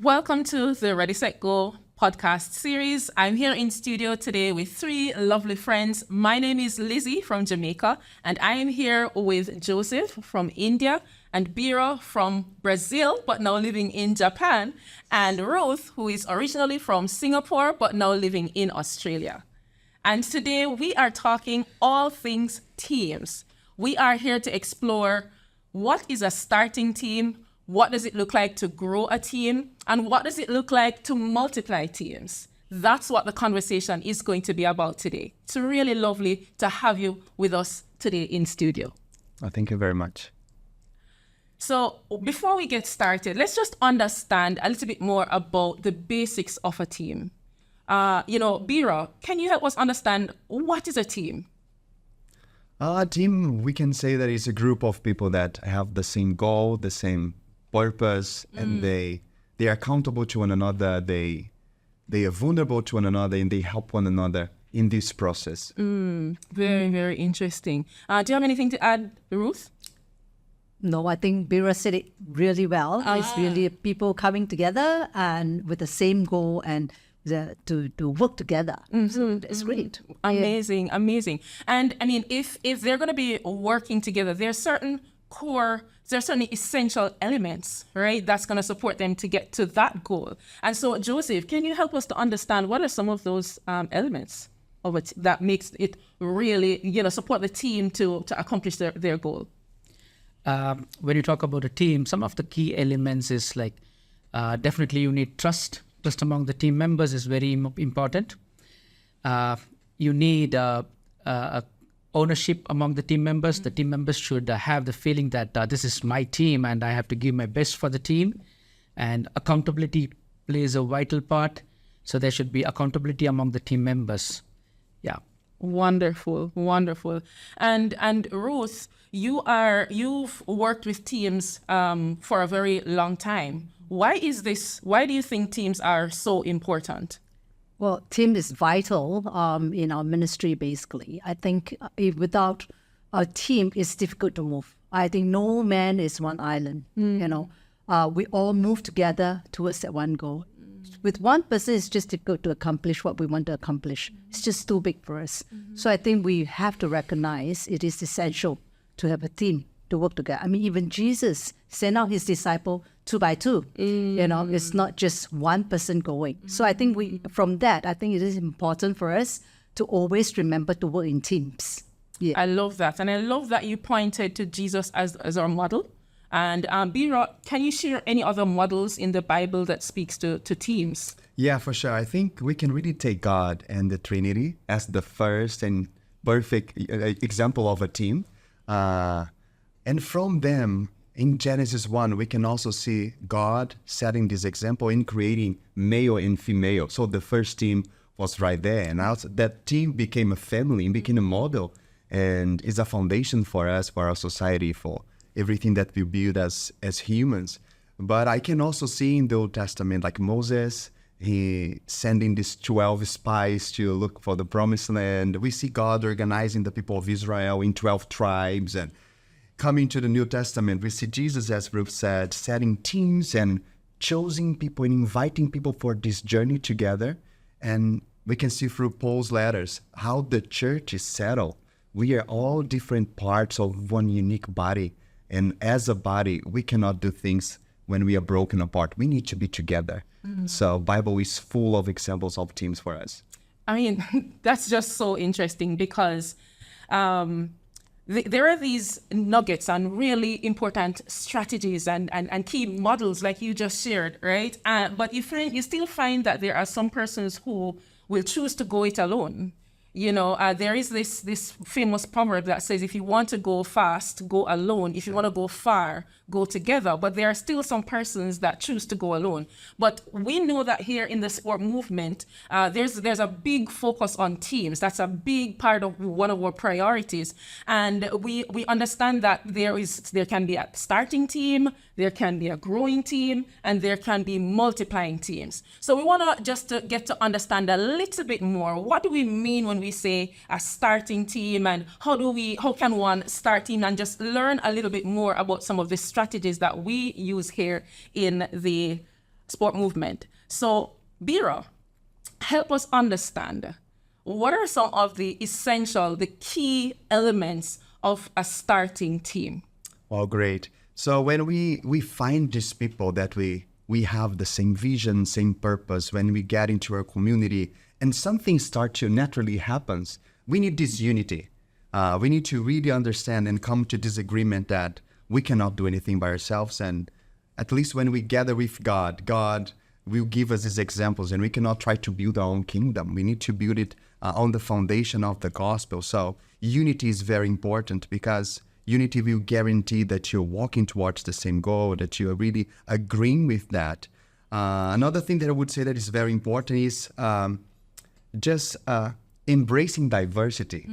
Welcome to the ReadySetGO podcast series. I'm here in studio today with three lovely friends. My name is Lizzie from Jamaica, and I am here with Joseph from India and Bira from Brazil, but now living in Japan, and Ruth, who is originally from Singapore, but now living in Australia. And today we are talking all things teams. We are here to explore what is a starting team, what does it look like to grow a team? And what does it look like to multiply teams? That's what the conversation is going to be about today. It's really lovely to have you with us today in studio. Thank you very much. So before we get started, let's just understand a little bit more about the basics of a team. Bira, can you help us understand what is a team? A team, we can say that it's a group of people that have the same goal, the same purpose, and they are accountable to one another. They are vulnerable to one another, and they help one another in this process. Very, very interesting. Do you have anything to add, Ruth? No, I think Bira said it really well. It's really people coming together and with the same goal and to work together. So it's great. Amazing. And I mean, if they're going to be working together, there are certain essential elements, right, that's going to support them to get to that goal. And so, Joseph, can you help us to understand what are some of those elements of it that makes it really, support the team to accomplish their goal? When you talk about a team, some of the key elements is like definitely you need trust. Trust among the team members is very important. You need ownership among the team members. The team members should have the feeling that this is my team and I have to give my best for the team. And accountability plays a vital part. So there should be accountability among the team members. Yeah. Wonderful. And Ruth, you've worked with teams for a very long time. Why do you think teams are so important? Well, team is vital in our ministry, basically. I think if without a team, it's difficult to move. I think no man is one island, We all move together towards that one goal. With one person, it's just difficult to accomplish what we want to accomplish. It's just too big for us. So I think we have to recognize it is essential to have a team to work together. I mean, even Jesus sent out his disciple 2 by 2. It's not just one person going. So I think I think it is important for us to always remember to work in teams. Yeah. I love that. And I love that you pointed to Jesus as our model. And Bira, can you share any other models in the Bible that speaks to teams? Yeah, for sure. I think we can really take God and the Trinity as the first and perfect example of a team. And from them, in Genesis 1, we can also see God setting this example in creating male and female. So the first team was right there. And also that team became a family, became a model, and is a foundation for us, for our society, for everything that we build as humans. But I can also see in the Old Testament, like Moses, he sending these 12 spies to look for the promised land. We see God organizing the people of Israel in 12 tribes. And coming to the New Testament, we see Jesus, as Ruth said, setting teams and choosing people and inviting people for this journey together. And we can see through Paul's letters how the church is settled. We are all different parts of one unique body. And as a body, we cannot do things when we are broken apart. We need to be together. So Bible is full of examples of teams for us. I mean, that's just so interesting because there are these nuggets and really important strategies and key models like you just shared, right? But you still find that there are some persons who will choose to go it alone. There is this famous proverb that says, if you want to go fast, go alone. If you want to go far, go together. But there are still some persons that choose to go alone. But we know that here in the sport movement, there's a big focus on teams. That's a big part of one of our priorities. And we understand that there can be a starting team, there can be a growing team, and there can be multiplying teams. So we want to just get to understand a little bit more. What do we mean when we say a starting team, and how can one start team, and just learn a little bit more about some of the strategies that we use here in the sport movement. So, Bira, help us understand what are some of the essential, the key elements of a starting team? Oh, great. So when we find these people that we have the same vision, same purpose, when we get into our community and something start to naturally happens, we need this unity. We need to really understand and come to this agreement that we cannot do anything by ourselves. And at least when we gather with God, God will give us these examples, and we cannot try to build our own kingdom. We need to build it on the foundation of the gospel. So unity is very important, because unity will guarantee that you're walking towards the same goal, that you are really agreeing with that. Another thing that I would say that is very important is just embracing diversity,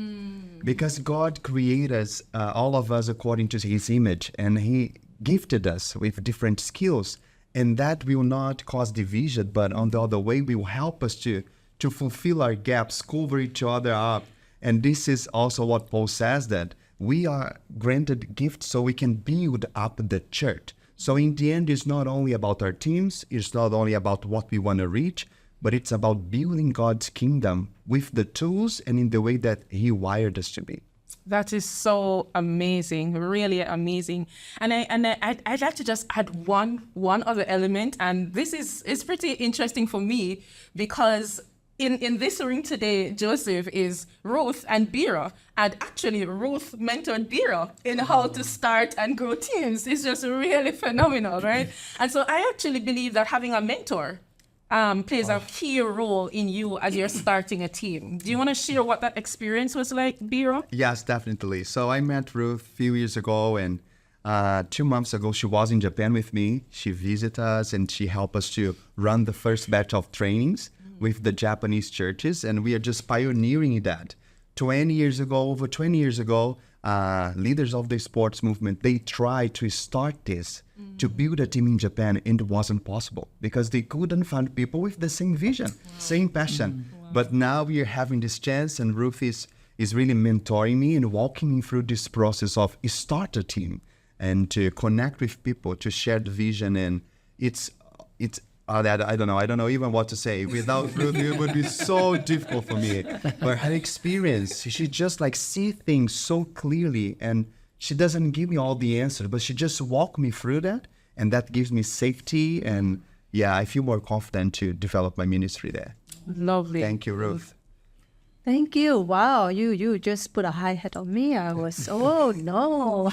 because God created us, all of us, according to His image, and He gifted us with different skills, and that will not cause division, but on the other way will help us to fulfill our gaps, cover each other up. And this is also what Paul says, that we are granted gifts so we can build up the church. So in the end, it's not only about our teams, it's not only about what we want to reach, but it's about building God's kingdom with the tools and in the way that He wired us to be. That is so amazing, really amazing. And I'd like to just add one other element, and this is pretty interesting for me, because in this ring today, Joseph, is Ruth and Bira, and actually Ruth mentored Bira in how to start and grow teams. It's just really phenomenal, right? And so I actually believe that having a mentor plays a key role in you as you're starting a team. Do you want to share what that experience was like, Bira? Yes, definitely. So I met Ruth a few years ago, and 2 months ago, she was in Japan with me. She visited us, and she helped us to run the first batch of trainings with the Japanese churches, and we are just pioneering that. Over 20 years ago, leaders of the sports movement, they tried to start this, to build a team in Japan, and it wasn't possible because they couldn't find people with the same vision, same passion. But now we are having this chance, and Ruth is really mentoring me and walking me through this process of start a team and to connect with people, to share the vision. And it's I don't know even what to say. Without Ruth, it would be so difficult for me. But her experience, she just like see things so clearly, and she doesn't give me all the answers, but she just walk me through that, and that gives me safety. And yeah, I feel more confident to develop my ministry there. Lovely. Thank you, Ruth. Thank you. Wow, you just put a high hat on me. I was, oh no.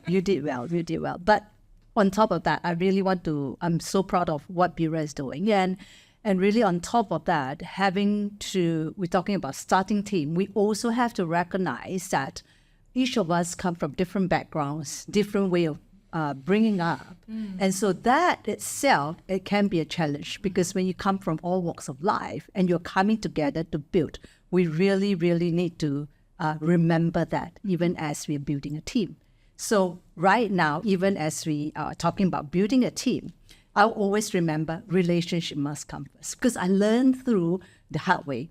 You did well. But on top of that, I'm so proud of what Bira is doing. And really on top of that, we're talking about starting team, we also have to recognize that each of us come from different backgrounds, different way of bringing up. And so that itself, it can be a challenge, because when you come from all walks of life and you're coming together to build, we really, really need to remember that even as we're building a team. So right now, even as we are talking about building a team, I'll always remember relationship must come first, because I learned through the hard way.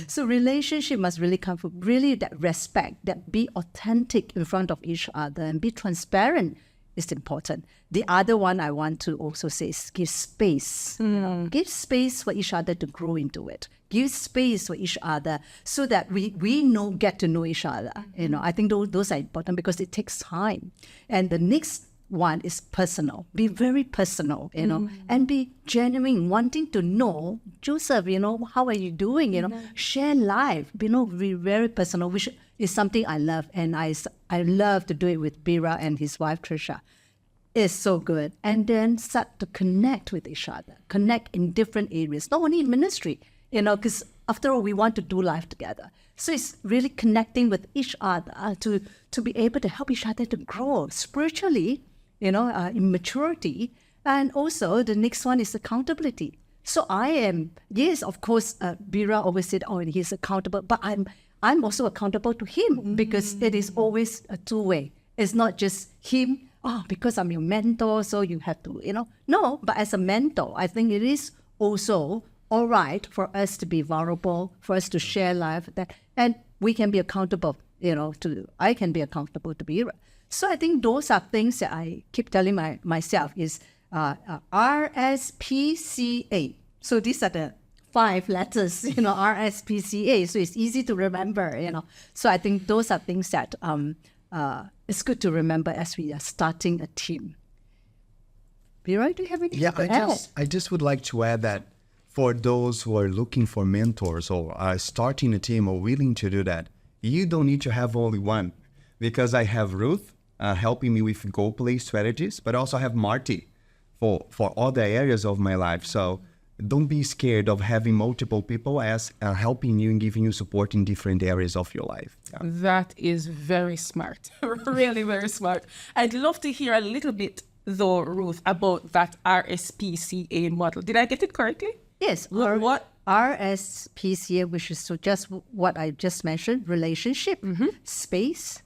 So relationship must really come from really that respect, that be authentic in front of each other and be transparent is important. The other one I want to also say is give space. Give space for each other to grow into it. Give space for each other so that we get to know each other. I think those are important because it takes time. And the next one is personal. Be very personal, and be genuine, wanting to know, Joseph, how are you doing? Share life, be very personal, which is something I love. And I love to do it with Bira and his wife, Trisha. It's so good. And then start to connect with each other, connect in different areas, not only in ministry, because after all, we want to do life together. So it's really connecting with each other to be able to help each other to grow spiritually, in maturity. And also the next one is accountability. So yes, of course, Bira always said, he's accountable, but I'm also accountable to him, because it is always a two-way. It's not just him, because I'm your mentor, so you have to, No, but as a mentor, I think it is also all right for us to be vulnerable, for us to share life, and we can be accountable, I can be accountable to Bira. So I think those are things that I keep telling myself is RSPCA. So these are the 5 letters, RSPCA. So it's easy to remember. So I think those are things that it's good to remember as we are starting a team. Bira, do you have anything to add? I just would like to add that for those who are looking for mentors or are starting a team or willing to do that, you don't need to have only one, because I have Ruth helping me with goal play strategies, but also I have Marty for other areas of my life. So don't be scared of having multiple people as helping you and giving you support in different areas of your life. Yeah. That is very smart. Really very smart. I'd love to hear a little bit, though, Ruth, about that RSPCA model. Did I get it correctly? Yes. What? RSPCA, which is just what I just mentioned: relationship, space,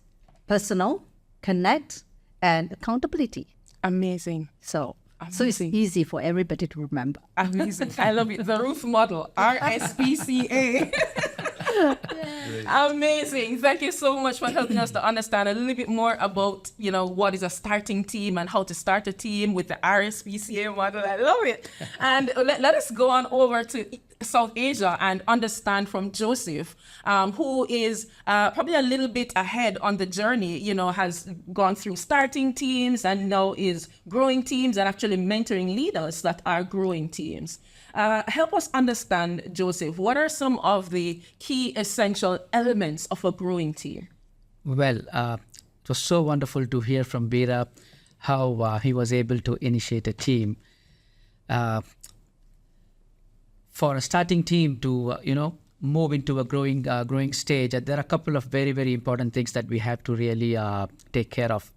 personal, connect, and accountability. Amazing. So it's easy for everybody to remember. Amazing. I love it. The Ruth model, RSPCA. Amazing. Thank you so much for helping us to understand a little bit more about, what is a starting team and how to start a team with the RSPCA model. I love it. And let us go on over to South Asia and understand from Joseph, who is probably a little bit ahead on the journey, has gone through starting teams and now is growing teams and actually mentoring leaders that are growing teams. Help us understand, Joseph, what are some of the key essential elements of a growing team? Well, it was so wonderful to hear from Bira how he was able to initiate a team. For a starting team to, move into a growing stage, there are a couple of very, very important things that we have to really take care of.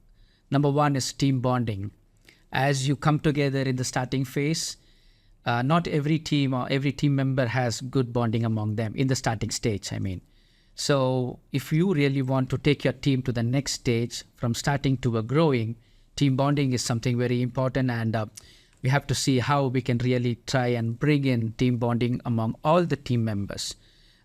Number one is team bonding. As you come together in the starting phase, not every team or every team member has good bonding among them in the starting stage, So if you really want to take your team to the next stage from starting to a growing, team bonding is something very important, and we have to see how we can really try and bring in team bonding among all the team members.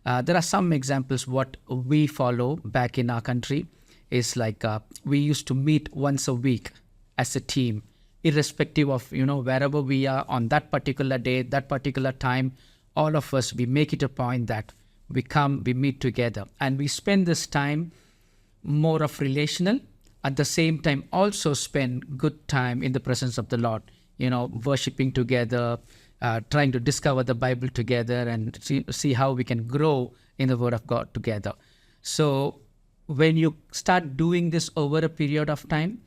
There are some examples what we follow back in our country is like we used to meet once a week as a team, irrespective of, wherever we are on that particular day, that particular time. All of us, we make it a point that we come, we meet together, and we spend this time more of relational. At the same time, also spend good time in the presence of the Lord, worshiping together, trying to discover the Bible together and see how we can grow in the Word of God together. So when you start doing this over a period of time,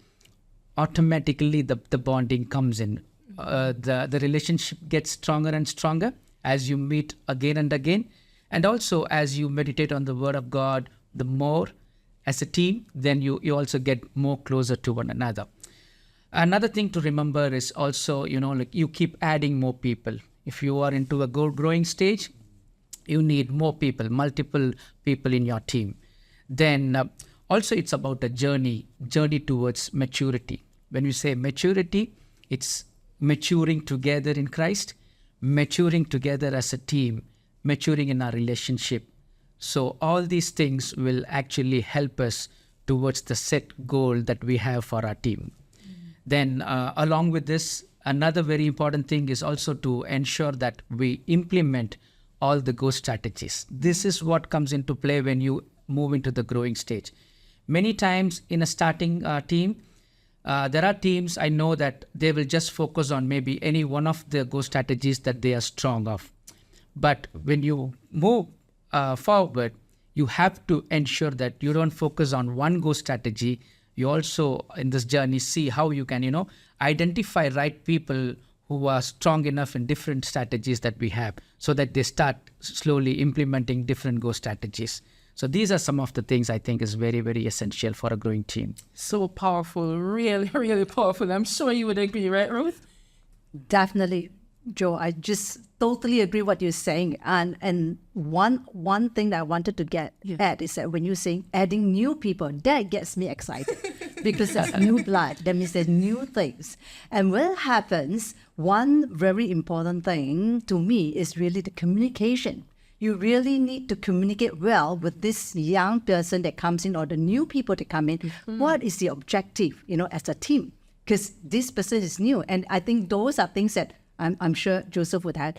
automatically the bonding comes in. The relationship gets stronger and stronger as you meet again and again. And also as you meditate on the Word of God, the more as a team, then you also get more closer to one another. Another thing to remember is also, you keep adding more people. If you are into a growing stage, you need more people, multiple people in your team. Then also it's about a journey towards maturity. When we say maturity, it's maturing together in Christ, maturing together as a team, maturing in our relationship. So all these things will actually help us towards the set goal that we have for our team. Then along with this, another very important thing is also to ensure that we implement all the Go strategies. This is what comes into play when you move into the growing stage. Many times in a starting team, there are teams I know that they will just focus on maybe any one of the Go strategies that they are strong of. But when you move forward, you have to ensure that you don't focus on one Go strategy. You also in this journey see how you can, identify right people who are strong enough in different strategies that we have, so that they start slowly implementing different Go strategies. So these are some of the things I think is very, very essential for a growing team. So powerful, really, really powerful. I'm sure you would agree, right, Ruth? Definitely, Joe. I just totally agree what you're saying. And one thing that I wanted to add is that when you're saying adding new people, that gets me excited because there's new blood. That means there's new things. And when it happens, one very important thing to me is really the communication. You really need to communicate well with this young person that comes in or the new people that come in. What is the objective, as a team? because this person is new. And I think those are things that I'm sure Joseph would have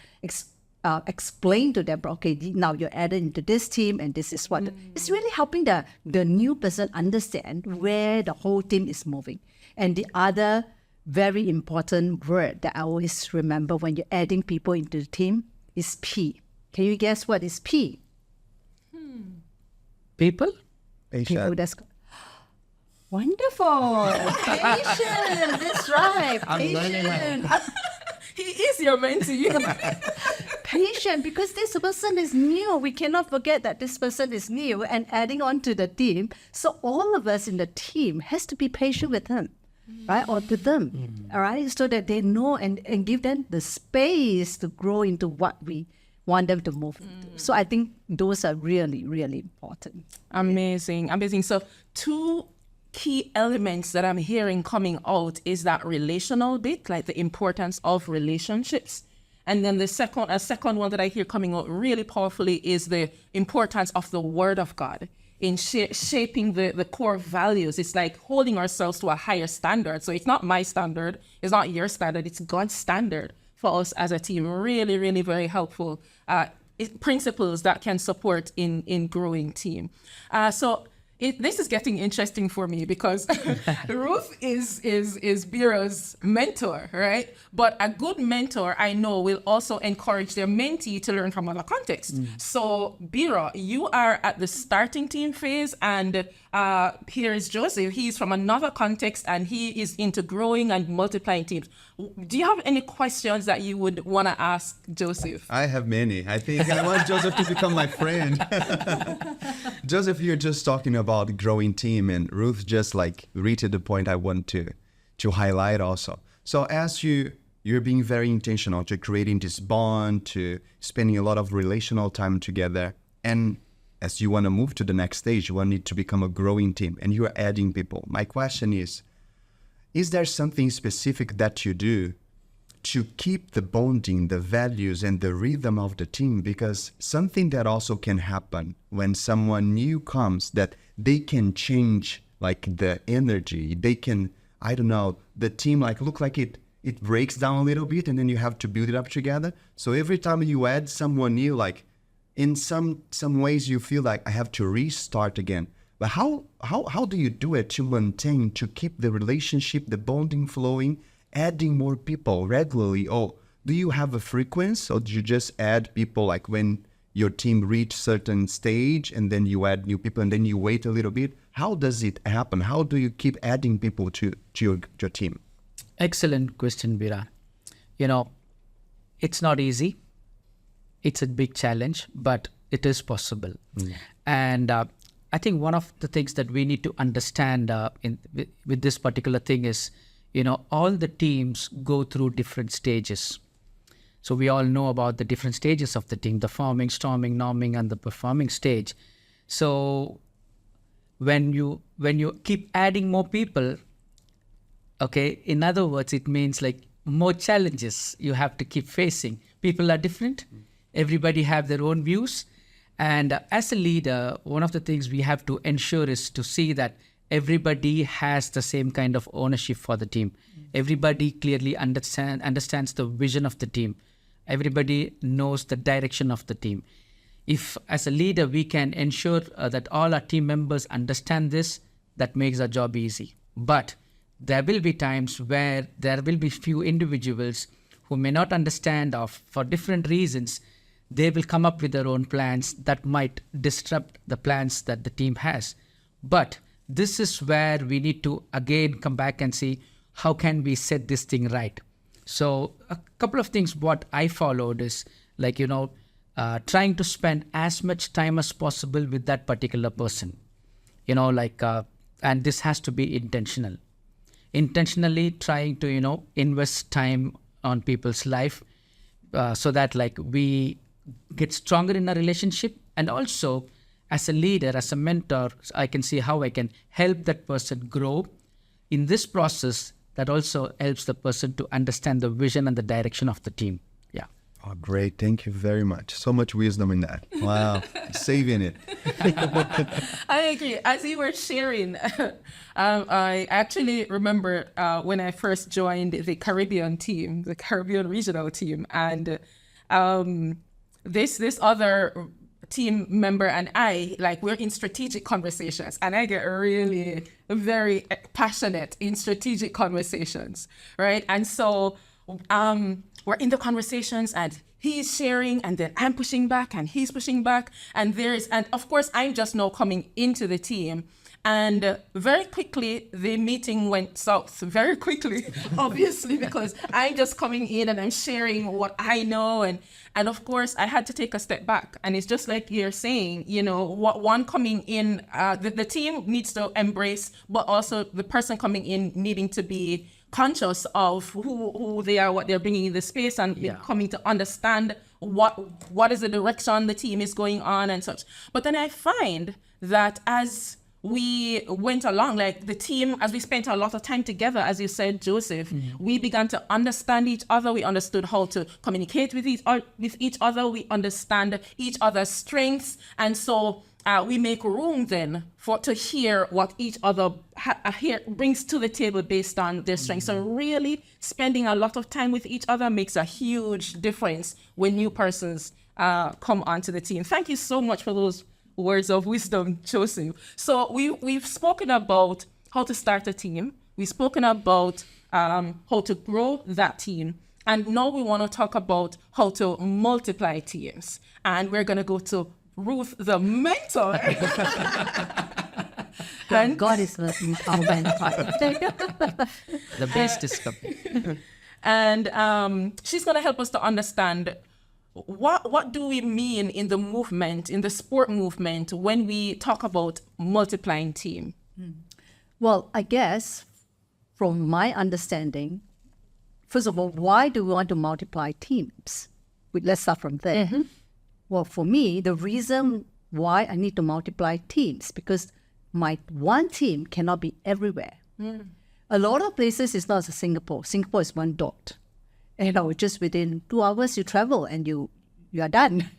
explained to them. Okay, now you're added into this team, and this is what it's really helping the new person understand where the whole team is moving. And the other very important word that I always remember when you're adding people into the team is P. Can you guess what is P? People? People. That's wonderful. Patient. That's right. Patient. He is your mentee. Patient, because this person is new. We cannot forget that this person is new and adding on to the team. So all of us in the team has to be patient with him, right? Or to them, all right? So that they know and give them the space to grow into what we want them to move into. So I think those are really, really important. Amazing. So 2 key elements that I'm hearing coming out is that relational bit, like the importance of relationships. And then a second one that I hear coming out really powerfully is the importance of the Word of God in shaping the core values. It's like holding ourselves to a higher standard. So it's not my standard, it's not your standard, it's God's standard for us as a team. Really, really very helpful principles that can support in growing team. This is getting interesting for me because Ruth is Bira's mentor, right? But a good mentor, I know, will also encourage their mentee to learn from other contexts. So Bira, you are at the starting team phase, and here is Joseph. He's from another context, and he is into growing and multiplying teams. Do you have any questions that you would want to ask Joseph? I have many. I think I want Joseph to become my friend. Joseph, you're just talking about growing team, and Ruth just like reached the point I want to highlight also. So as you're being very intentional to creating this bond, to spending a lot of relational time together, and as you want to move to the next stage, you want it to become a growing team, and you are adding people. My question is there something specific that you do to keep the bonding, the values, and the rhythm of the team? Because something that also can happen when someone new comes, that they can change like the energy. They can, I don't know, the team like look like it breaks down a little bit, and then you have to build it up together. So every time you add someone new, like in some ways you feel like I have to restart again. But how do you do it to maintain, to keep the relationship, the bonding flowing, adding more people regularly? Or do you have a frequency, or do you just add people like when your team reach certain stage and then you add new people and then you wait a little bit? How does it happen? How do you keep adding people to your team? Excellent question, Bira. It's not easy. It's a big challenge, but it is possible. And I think one of the things that we need to understand with this particular thing is, all the teams go through different stages. So we all know about the different stages of the team, the forming, storming, norming, and the performing stage. So when you keep adding more people, okay, in other words, it means like more challenges you have to keep facing. People are different. Everybody have their own views. And as a leader, one of the things we have to ensure is to see that everybody has the same kind of ownership for the team. Everybody clearly understands the vision of the team. Everybody knows the direction of the team. If as a leader we can ensure that all our team members understand this, that makes our job easy. But there will be times where there will be few individuals who may not understand, or for different reasons, they will come up with their own plans that might disrupt the plans that the team has. But this is where we need to again come back and see how can we set this thing right. So a couple of things what I followed is like, trying to spend as much time as possible with that particular person. And this has to be intentional. Intentionally trying to, invest time on people's life so that like we get stronger in a relationship. And also as a leader, as a mentor, I can see how I can help that person grow. In this process, that also helps the person to understand the vision and the direction of the team. Yeah. Oh, great. Thank you very much. So much wisdom in that. Wow. Saving it. I agree. As you were sharing, I actually remember when I first joined the Caribbean team, the Caribbean regional team, and this other team member and I, like, we're in strategic conversations, and I get really very passionate in strategic conversations, right? And so we're in the conversations, and he's sharing, and then I'm pushing back, and he's pushing back, and of course I'm just now coming into the team. And very quickly, the meeting went south very quickly, obviously, because I'm just coming in and I'm sharing what I know. And of course, I had to take a step back. And it's just like you're saying, what one coming in, the team needs to embrace, but also the person coming in needing to be conscious of who they are, what they're bringing in the space, and coming to understand what is the direction the team is going on and such. But then I find that as we went along, like the team, as we spent a lot of time together, as you said, Joseph, we began to understand each other. We understood how to communicate with each other. We understand each other's strengths. And so we make room then to hear what each other brings to the table based on their strengths. So really spending a lot of time with each other makes a huge difference when new persons come onto the team. Thank you so much for those words of wisdom, Joseph. So we've spoken about how to start a team. We've spoken about how to grow that team. And now we want to talk about how to multiply teams. And we're going to go to Ruth, the mentor. And God is our mentor. The best is coming. And she's going to help us to understand what do we mean in the movement, in the sport movement, when we talk about multiplying team? Well, I guess from my understanding, first of all, why do we want to multiply teams? Let's start from there. Well, for me, the reason why I need to multiply teams, because my one team cannot be everywhere. A lot of places is not Singapore. Singapore is one dot. Just within 2 hours you travel and you are done.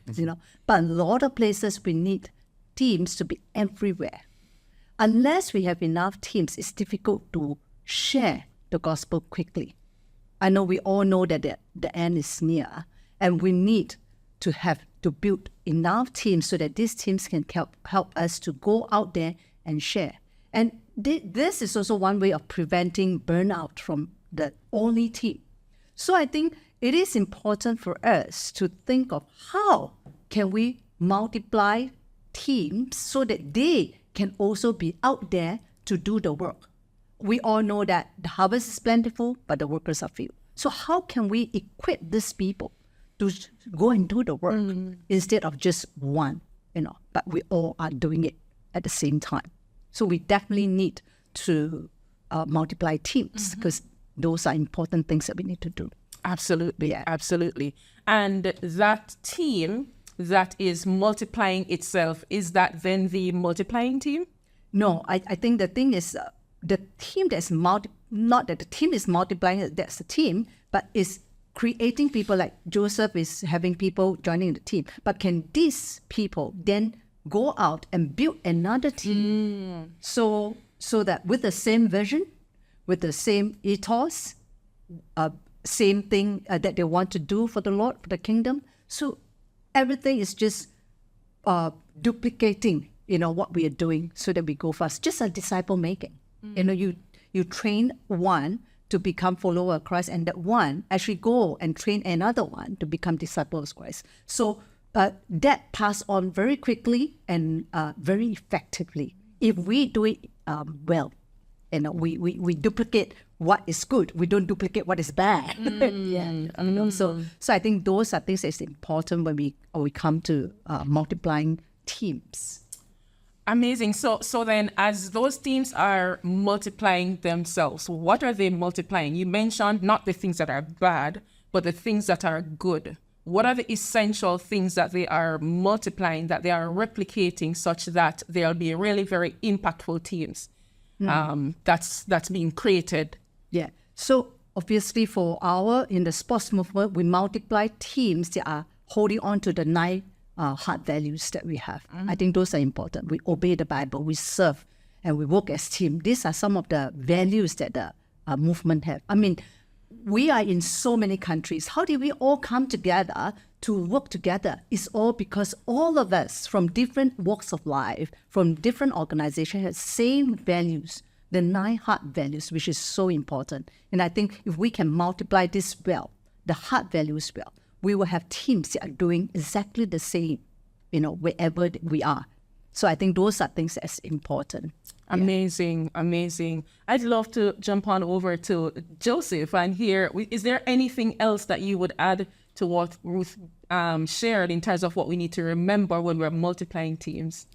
But a lot of places we need teams to be everywhere. Unless we have enough teams, it's difficult to share the gospel quickly. I know we all know that the end is near, and we need to build enough teams so that these teams can help us to go out there and share. And this is also one way of preventing burnout from the only team. So I think it is important for us to think of how can we multiply teams so that they can also be out there to do the work. We all know that the harvest is plentiful, but the workers are few. So how can we equip these people to go and do the work instead of just one, but we all are doing it at the same time. So we definitely need to multiply teams because those are important things that we need to do. Absolutely, absolutely. And that team that is multiplying itself, is that then the multiplying team? No, I think the thing is the team that's not that the team is multiplying, that's the team, but is creating people like Joseph is having people joining the team. But can these people then go out and build another team so that with the same vision, with the same ethos, same thing that they want to do for the Lord, for the kingdom. So everything is just duplicating, what we are doing so that we go fast. Just a disciple making. You train one to become follower of Christ, and that one actually go and train another one to become disciples of Christ. So that pass on very quickly and very effectively. If we do it well, we duplicate what is good. We don't duplicate what is bad. So I think those are things that's important when we come to multiplying teams. Amazing. So then, as those teams are multiplying themselves, what are they multiplying? You mentioned not the things that are bad, but the things that are good. What are the essential things that they are multiplying, that they are replicating, such that they'll be really very impactful teams that's being created? Yeah. So obviously in the sports movement, we multiply teams that are holding on to the 9 heart values that we have. I think those are important. We obey the Bible, we serve, and we work as team. These are some of the values that the movement have. I mean, we are in so many countries. How did we all come together to work together? It's all because all of us from different walks of life, from different organizations, have same values, the 9 heart values, which is so important. And I think if we can multiply this well, the heart values well, we will have teams that are doing exactly the same, wherever we are. So I think those are things that's important. Amazing, amazing. I'd love to jump on over to Joseph and hear, is there anything else that you would add to what Ruth shared in terms of what we need to remember when we're multiplying teams?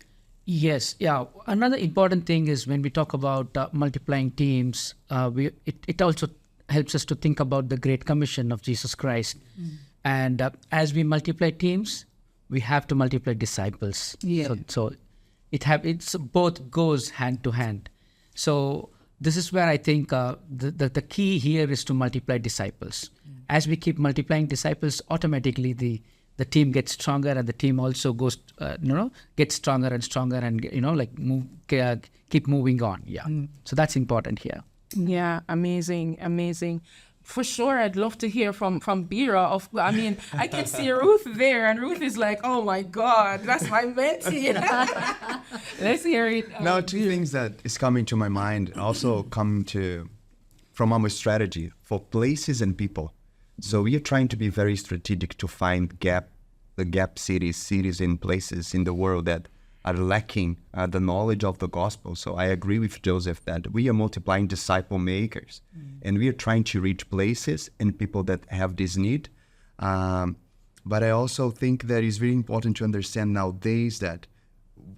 Yes, yeah. Another important thing is when we talk about multiplying teams, it also helps us to think about the Great Commission of Jesus Christ. And as we multiply teams, we have to multiply disciples. Yeah. So it's both goes hand to hand. So this is where I think the key here is to multiply disciples. As we keep multiplying disciples, automatically the team gets stronger, and the team also goes gets stronger and stronger, and keep moving on. Yeah. So that's important here. Yeah, amazing. For sure, I'd love to hear from Bira. I can see Ruth there, and Ruth is like, "Oh my God, that's my mentee." Let's hear it. Now, 2 things that is coming to my mind also come from our strategy for places and people. So we are trying to be very strategic to find the gap cities and places in the world that are lacking the knowledge of the gospel. So I agree with Joseph that we are multiplying disciple makers, and we are trying to reach places and people that have this need. But I also think that it's really important to understand nowadays that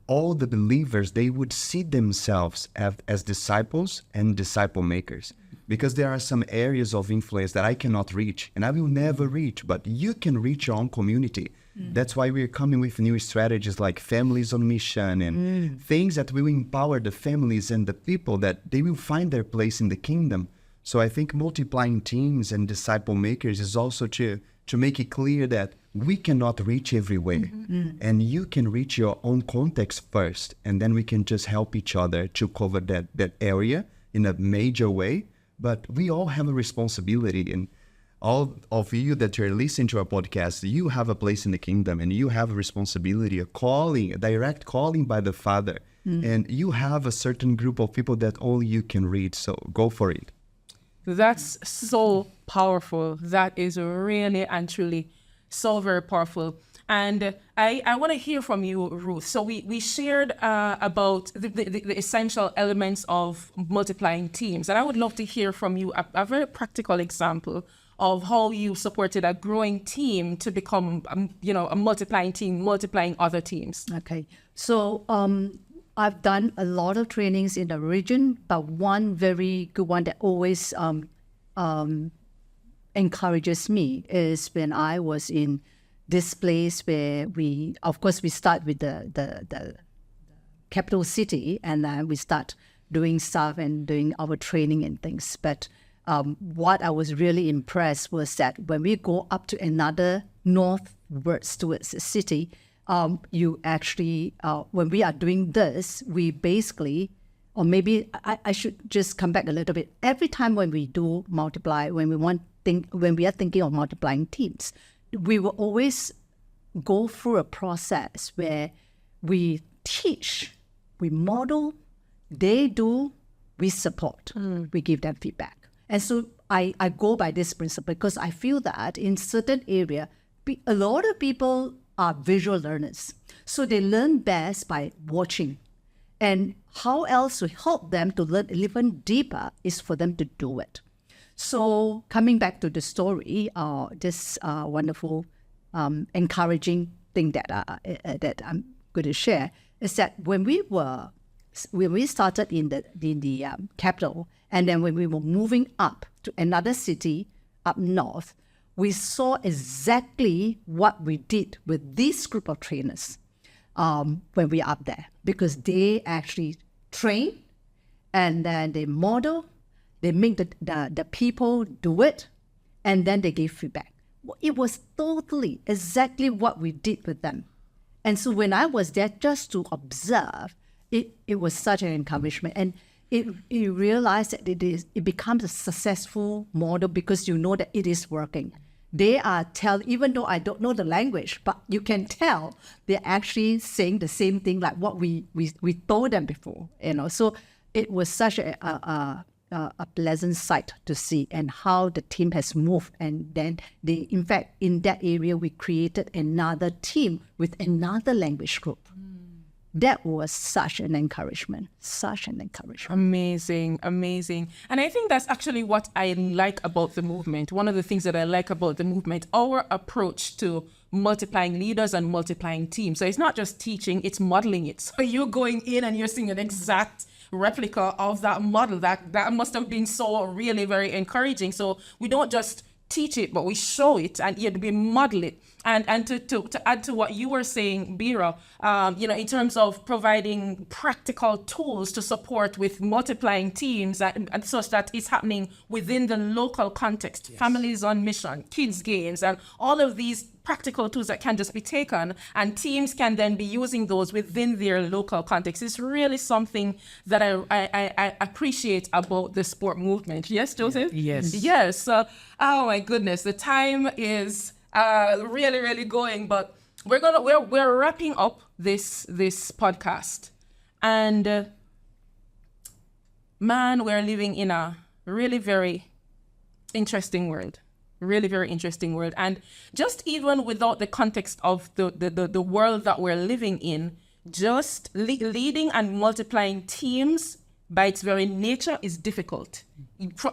all the believers, they would see themselves as disciples and disciple makers, because there are some areas of influence that I cannot reach and I will never reach, but you can reach your own community. That's why we're coming with new strategies like Families on Mission and things that will empower the families and the people that they will find their place in the kingdom. So I think multiplying teams and disciple makers is also to make it clear that we cannot reach everywhere, and you can reach your own context first, and then we can just help each other to cover that area in a major way. But we all have a responsibility, and all of you that are listening to our podcast, you have a place in the kingdom, and you have a responsibility, a calling, a direct calling by the Father. And you have a certain group of people that only you can reach, so go for it. That's so powerful. That is really and truly so very powerful. And I want to hear from you, Ruth. So we shared about the essential elements of multiplying teams. And I would love to hear from you a very practical example of how you supported a growing team to become, a multiplying team, multiplying other teams. Okay. So I've done a lot of trainings in the region, but one very good one that always encourages me is when I was in this place where we start with the capital city, and then we start doing stuff and doing our training and things. But what I was really impressed was that when we go up to another northwards towards the city, you actually, when we are doing this, we basically, or maybe I should just come back a little bit. Every time when we do multiply, when we are thinking of multiplying teams, we will always go through a process where we teach, we model, they do, we support, we give them feedback. And so I go by this principle because I feel that in certain area, a lot of people are visual learners. So they learn best by watching. And how else to help them to learn even deeper is for them to do it. So coming back to the story, this wonderful, encouraging thing that I'm going to share is that when we started in the capital, and then when we were moving up to another city up north, we saw exactly what we did with this group of trainers when we are up there, because they actually train and then they model They make the people do it, and then they give feedback. It was totally exactly what we did with them. And so when I was there just to observe, it was such an encouragement. And you realize that it becomes a successful model because you know that it is working. They are even though I don't know the language, but you can tell they're actually saying the same thing like what we told them before. So it was such a pleasant sight to see, and how the team has moved. And then in fact, in that area, we created another team with another language group. That was such an encouragement. Amazing. And I think that's actually what I like about the movement. One of the things that I like about the movement, our approach to multiplying leaders and multiplying teams. So it's not just teaching, it's modeling it. So you're going in and you're seeing an exact replica of that model. That must have been so really very encouraging. So we don't just teach it, but we show it, and we model it. And to add to what you were saying, Bira, in terms of providing practical tools to support with multiplying teams and such that it's happening within the local context, families on mission, kids games, and all of these practical tools that can just be taken, and teams can then be using those within their local context. It's really something that I appreciate about the sport movement. Yes, Joseph? Yes. Yes. Oh my goodness, the time is really going, but we're wrapping up this podcast, and man, we're living in a really very interesting world. And just even without the context of the world that we're living in, just leading and multiplying teams by its very nature is difficult,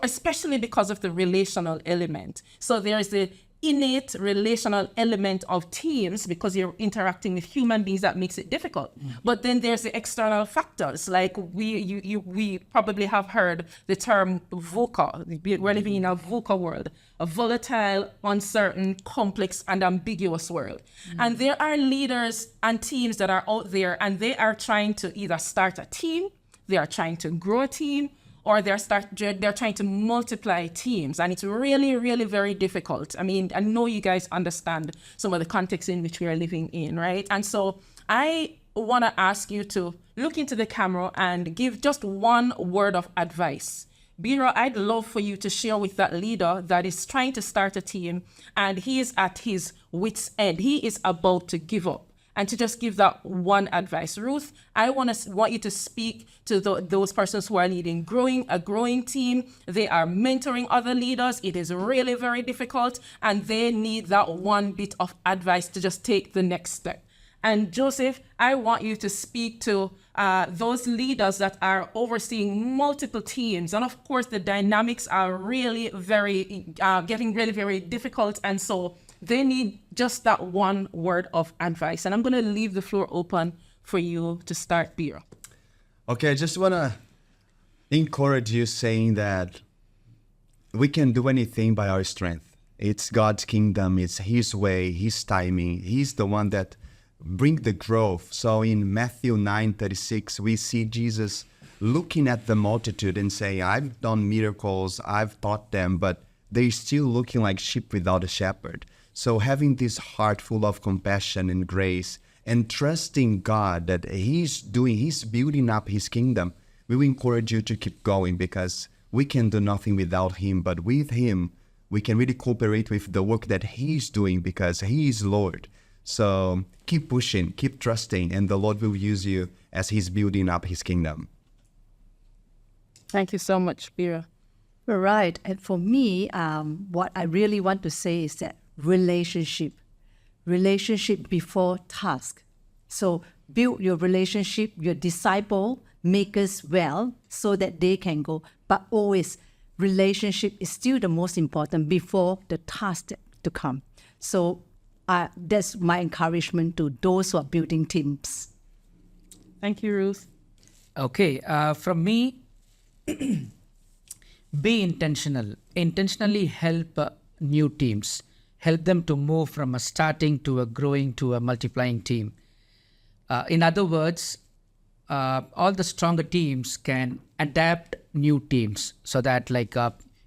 especially because of the relational element. So there is the innate relational element of teams because you're interacting with human beings that makes it difficult. But then there's the external factors, like we probably have heard the term VUCA. We're living in a VUCA world, a volatile, uncertain, complex, and ambiguous world. And there are leaders and teams that are out there, and they are trying to either start a team, they are trying to grow a team, or they're trying to multiply teams. And it's really very difficult. I mean, I know you guys understand some of the context in which we are living in, right? And so I want to ask you to look into the camera and give just one word of advice. Bira, I'd love for you to share with that leader that is trying to start a team and he is at his wit's end. He is about to give up. And to just give that one advice. Ruth, I want you to speak to those persons who are leading a growing team. They are mentoring other leaders. It is really very difficult, and they need that one bit of advice to just take the next step. And Joseph, I want you to speak to those leaders that are overseeing multiple teams. And of course, the dynamics are really getting really very difficult. And so they need just that one word of advice. And I'm going to leave the floor open for you to start, Bira. Okay, I just want to encourage you saying that we can do anything by our strength. It's God's kingdom. It's His way, His timing. He's the one that brings the growth. So in Matthew 9:36, we see Jesus looking at the multitude and saying, I've done miracles, I've taught them, but they're still looking like sheep without a shepherd. So having this heart full of compassion and grace and trusting God that He's building up His kingdom, we will encourage you to keep going because we can do nothing without Him. But with Him, we can really cooperate with the work that He's doing because He is Lord. So keep pushing, keep trusting, and the Lord will use you as He's building up His kingdom. Thank you so much, Bira. Right. And for me, what I really want to say is that relationship before task. So build your relationship, your disciple, makers well so that they can go. But always, relationship is still the most important before the task to come. So that's my encouragement to those who are building teams. Thank you, Ruth. Okay, from me, be intentional. Intentionally help new teams. Help them to move from a starting to a growing to a multiplying team. In other words, all the stronger teams can adapt new teams, so that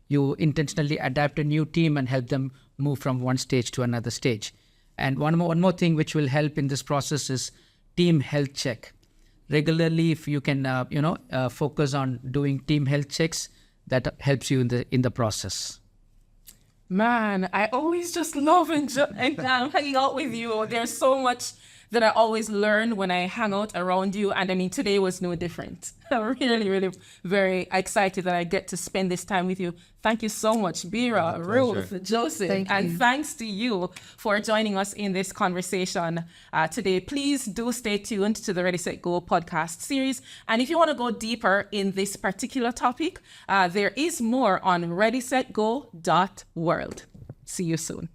you intentionally adapt a new team and help them move from one stage to another stage. And one more thing which will help in this process is team health check. Regularly, if you can focus on doing team health checks, that helps you in the process. Man, I always just love hanging out with you. There's so much that I always learn when I hang out around you. And I mean, today was no different. I'm really, really very excited that I get to spend this time with you. Thank you so much, Bira, Ruth, Joseph. Thank you. And thanks to you for joining us in this conversation today. Please do stay tuned to the Ready, Set, Go podcast series. And if you want to go deeper in this particular topic, there is more on readysetgo.world. See you soon.